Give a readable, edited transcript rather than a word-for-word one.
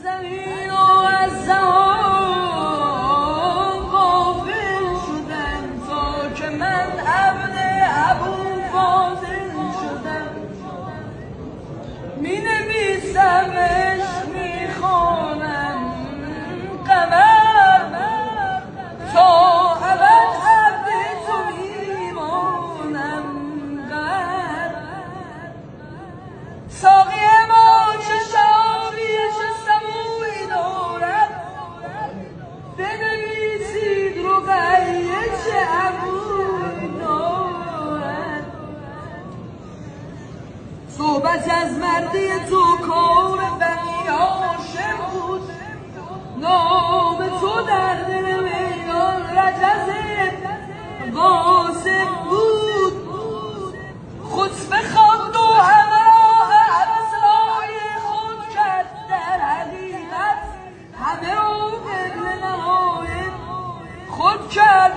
زمین و از زمان غافل شدم تا که من عبد ابوالفاضل شدم. می نویسم عشق می خوانم قمر تا ابد عبد تو می مانم قمر. ساقی ما چه شرابی چه سبویی دارد بنویسید رقیه چه ابرویی دارد. صحبت از مردی تو کار بنی هاشم بود، نام تو در دل میدان رجز قاسم بود. خطبه خواند و همه راه افزای خود کرد، در حقیقت همه را قبله نمای خود کرد.